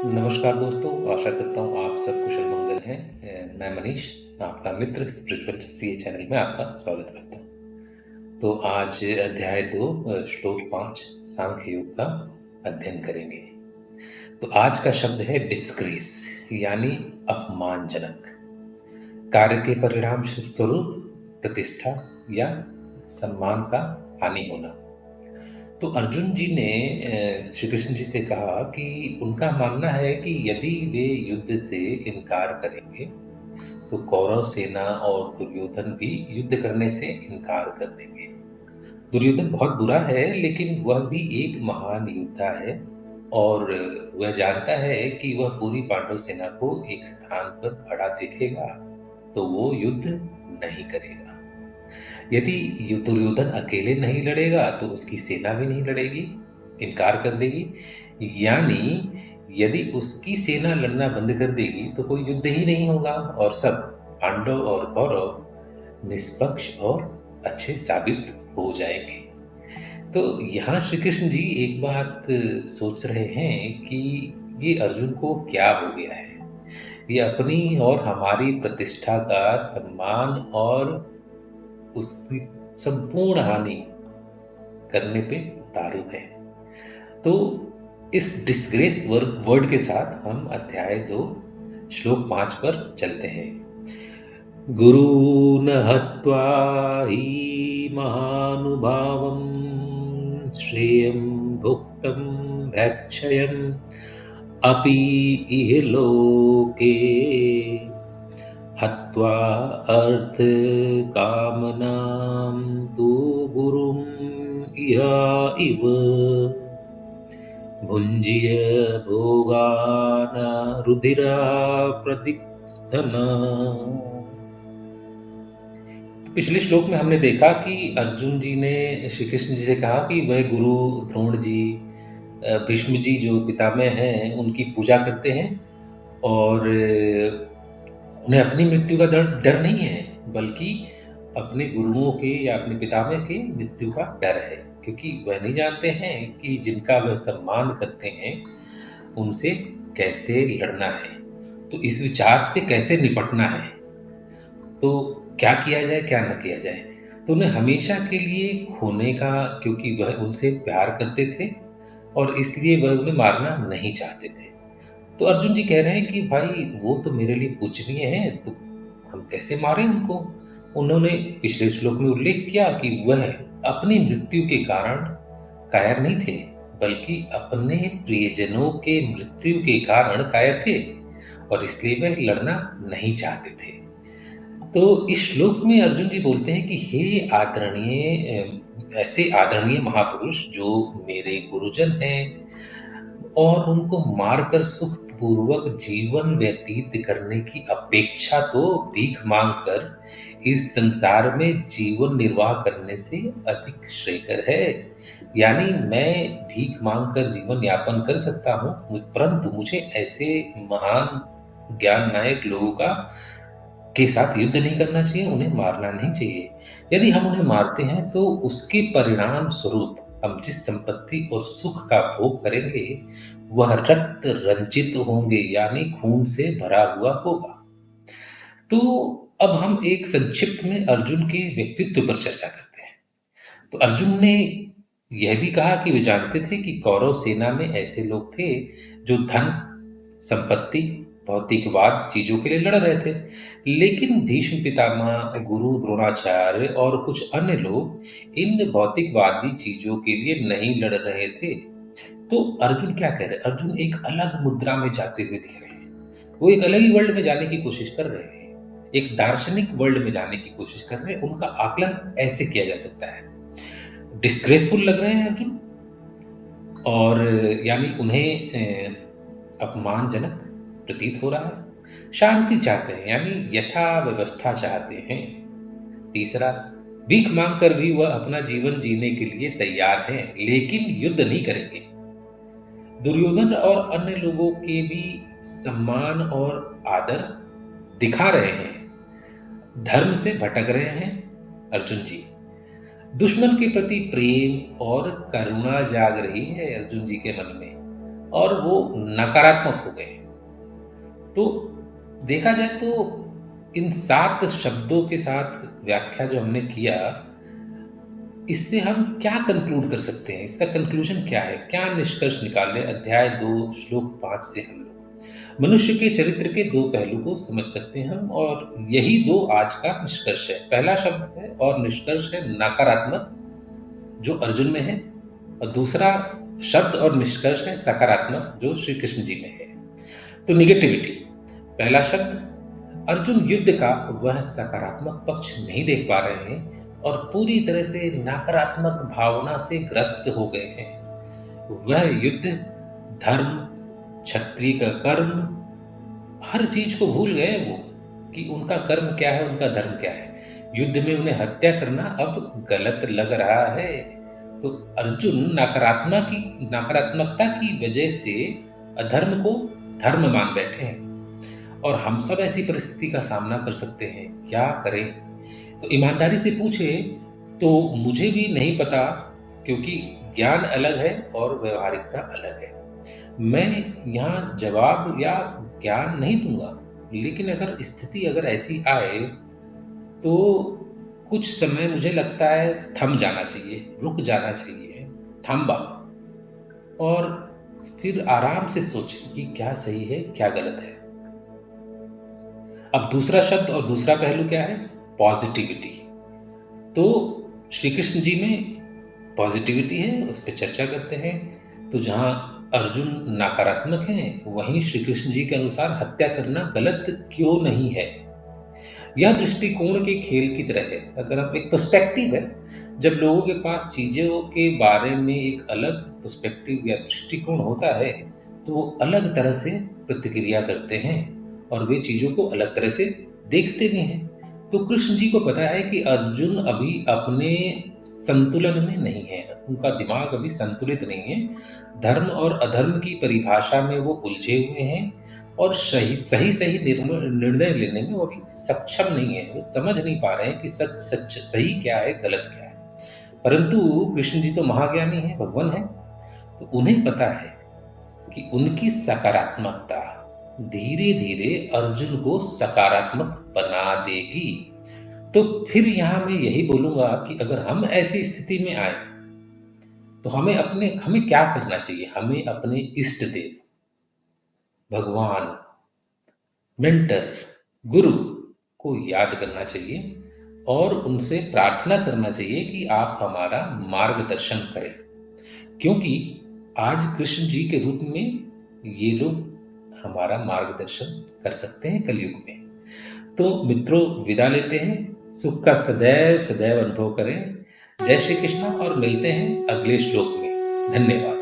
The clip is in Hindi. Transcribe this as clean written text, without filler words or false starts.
नमस्कार दोस्तों, आशा करता हूँ आप सब कुशल मंगल हैं। मैं मनीष, आपका मित्र स्पिरिचुअल सीए चैनल में आपका स्वागत करता हूँ। तो आज अध्याय 2 श्लोक 5 सांख्य योग का अध्ययन करेंगे। तो आज का शब्द है डिस्ग्रेस, यानी अपमानजनक। कार्य के परिणाम स्वरूप प्रतिष्ठा या सम्मान का हानि होना। तो अर्जुन जी ने श्री कृष्ण जी से कहा कि उनका मानना है कि यदि वे युद्ध से इनकार करेंगे तो कौरव सेना और दुर्योधन भी युद्ध करने से इनकार कर देंगे। दुर्योधन बहुत बुरा है, लेकिन वह भी एक महान योद्धा है और वह जानता है कि वह पूरी पांडव सेना को एक स्थान पर खड़ा देखेगा तो वो युद्ध नहीं करेगा। यदि दुर्योधन अकेले नहीं लड़ेगा तो उसकी सेना भी नहीं लड़ेगी, इनकार कर देगी। यानी यदि उसकी सेना लड़ना बंद कर देगी तो कोई युद्ध ही नहीं होगा और सब पांडव और कौरव निष्पक्ष और अच्छे साबित हो जाएंगे। तो यहाँ श्री कृष्ण जी एक बात सोच रहे हैं कि ये अर्जुन को क्या हो गया है। ये अपनी और हमारी प्रतिष्ठा का, सम्मान और उसकी संपूर्ण हानि करने पे उतारू है। तो इस डिस्ग्रेस वर्ड के साथ हम अध्याय 2 श्लोक 5 पर चलते हैं। गुरून् हत्वा हि महानुभावं श्रेयं भुक्तं भक्षयन् अपि इह लोके हत्वा अर्थकामनां तु गुरुम् इह इव भुञ्जीय भोगान् रुधिरा प्रदिग्धन्। पिछले श्लोक में हमने देखा कि अर्जुन जी ने श्री कृष्ण जी से कहा कि वह गुरु द्रोण जी, भीष्म जी जो पितामह हैं, उनकी पूजा करते हैं और उन्हें अपनी मृत्यु का डर नहीं है, बल्कि अपने गुरुओं के या अपने पितामह के मृत्यु का डर है, क्योंकि वह नहीं जानते हैं कि जिनका वह सम्मान करते हैं उनसे कैसे लड़ना है, तो इस विचार से कैसे निपटना है, तो क्या किया जाए क्या ना किया जाए। तो उन्हें हमेशा के लिए खोने का, क्योंकि वह उनसे प्यार करते थे और इसलिए वह उन्हें मारना नहीं चाहते थे। तो अर्जुन जी कह रहे हैं कि भाई वो तो मेरे लिए पूजनीय है, तो हम कैसे मारें उनको। उन्होंने पिछले श्लोक में उल्लेख किया कि वह अपनी मृत्यु के कारण कायर नहीं थे, बल्कि अपने प्रियजनों के मृत्यु के कारण कायर थे और इसलिए वह लड़ना नहीं चाहते थे। तो इस श्लोक में अर्जुन जी बोलते हैं कि हे आदरणीय, ऐसे आदरणीय महापुरुष जो मेरे गुरुजन हैं और उनको मारकर सुखपूर्वक जीवन व्यतीत करने की अपेक्षा तो भीख मांगकर इस संसार में जीवन निर्वाह करने से अधिक श्रेयकर है। यानी मैं भीख मांगकर जीवन यापन कर सकता हूँ, परंतु मुझे ऐसे महान ज्ञान नायक लोगों के साथ युद्ध नहीं करना चाहिए, उन्हें मारना नहीं चाहिए। यदि हम उन्हें मारते हैं तो उसके परिणाम स्वरूप हम जिस संपत्ति और सुख का भोग करेंगे वह रक्त रंजित होंगे, यानी खून से भरा हुआ होगा। तो अब हम एक संक्षिप्त में अर्जुन के व्यक्तित्व पर चर्चा करते हैं। तो अर्जुन ने यह भी कहा कि वे जानते थे कि कौरव सेना में ऐसे लोग थे जो धन, संपत्ति, भौतिकवाद चीजों के लिए लड़ रहे थे, लेकिन भीष्म पितामह, गुरु द्रोणाचार्य और कुछ अन्य लोग इन भौतिकवादी चीजों के लिए नहीं लड़ रहे थे। तो अर्जुन क्या कह रहे हैं? अर्जुन एक अलग मुद्रा में जाते हुए दिख रहे हैं। वो एक अलग ही वर्ल्ड में जाने की कोशिश कर रहे हैं, एक दार्शनिक वर्ल्ड में जाने की कोशिश कर रहे हैं। उनका आकलन ऐसे किया जा सकता है, डिस्ग्रेसफुल लग रहे हैं अर्जुन, और यानी उन्हें अपमानजनक प्रतीत हो रहा है। शांति चाहते हैं, यानी यथा व्यवस्था चाहते हैं। तीसरा, भीख मांगकर भी वह अपना जीवन जीने के लिए तैयार हैं, लेकिन युद्ध नहीं करेंगे। दुर्योधन और अन्य लोगों के भी सम्मान और आदर दिखा रहे हैं, धर्म से भटक रहे हैं अर्जुन जी। दुश्मन के प्रति प्रेम और करुणा जाग रही है अर्जुन जी के मन में, और वो नकारात्मक हो गए। तो देखा जाए तो इन 7 शब्दों के साथ व्याख्या जो हमने किया, इससे हम क्या कंक्लूड कर सकते हैं? इसका कंक्लूजन क्या है? क्या निष्कर्ष निकालें अध्याय 2 श्लोक 5 से हम लोग? मनुष्य के चरित्र के 2 पहलू को समझ सकते हैं हम और यही 2 आज का निष्कर्ष है। पहला शब्द है और निष्कर्ष है नकारात्मक, जो अर्जुन में है और दूसरा शब्द और निष्कर्ष है सकारात्मक, जो श्री कृष्ण जी में है। तो नेगेटिविटी, पहला शब्द, अर्जुन युद्ध का वह सकारात्मक पक्ष नहीं देख पा रहे हैं और पूरी तरह से नकारात्मक भावना से ग्रस्त हो गए हैं। वह युद्ध, धर्म, क्षत्रिय का कर्म, हर चीज को भूल गए वो कि उनका कर्म क्या है, उनका धर्म क्या है। युद्ध में उन्हें हत्या करना अब गलत लग रहा है। तो अर्जुन नकारात्मकता की वजह से अधर्म को धर्म मान बैठे हैं और हम सब ऐसी परिस्थिति का सामना कर सकते हैं। क्या करें? तो ईमानदारी से पूछे तो मुझे भी नहीं पता, क्योंकि ज्ञान अलग है और व्यवहारिकता अलग है। मैं यहाँ जवाब या ज्ञान नहीं दूंगा, लेकिन अगर स्थिति अगर ऐसी आए तो कुछ समय मुझे लगता है थम जाना चाहिए, रुक जाना चाहिए, थम और फिर आराम से सोचें कि क्या सही है, क्या गलत है। अब दूसरा शब्द और दूसरा पहलू क्या है? पॉजिटिविटी। तो श्री कृष्ण जी में पॉजिटिविटी है, उस पर चर्चा करते हैं। तो जहां अर्जुन नकारात्मक हैं, वहीं श्री कृष्ण जी के अनुसार हत्या करना गलत क्यों नहीं है। यह दृष्टिकोण के खेल की तरह है। अगर हम, एक पर्सपेक्टिव है, जब लोगों के पास चीजों के बारे में एक अलग पर्सपेक्टिव या दृष्टिकोण होता है तो वो अलग तरह से प्रतिक्रिया करते हैं और वे चीजों को अलग तरह से देखते भी हैं। तो कृष्ण जी को पता है कि अर्जुन अभी अपने संतुलन में नहीं है, उनका दिमाग अभी संतुलित नहीं है, धर्म और अधर्म की परिभाषा में वो उलझे हुए हैं और सही सही सही निर्णय लेने में वो अभी सक्षम नहीं है। वो समझ नहीं पा रहे हैं कि सच सच सही क्या है, गलत क्या है। परंतु कृष्ण जी तो महाज्ञानी है, भगवान है, तो उन्हें पता है कि उनकी सकारात्मकता धीरे धीरे अर्जुन को सकारात्मक बना देगी। तो फिर यहां मैं यही बोलूंगा कि अगर हम ऐसी स्थिति में आए तो हमें क्या करना चाहिए? हमें अपने इष्ट देव, भगवान, मेंटर, गुरु को याद करना चाहिए और उनसे प्रार्थना करना चाहिए कि आप हमारा मार्गदर्शन करें, क्योंकि आज कृष्ण जी के रूप में ये लोग हमारा मार्गदर्शन कर सकते हैं कलयुग में। तो मित्रों, विदा लेते हैं। सुख का सदैव सदैव अनुभव करें। जय श्री कृष्ण और मिलते हैं अगले श्लोक में। धन्यवाद।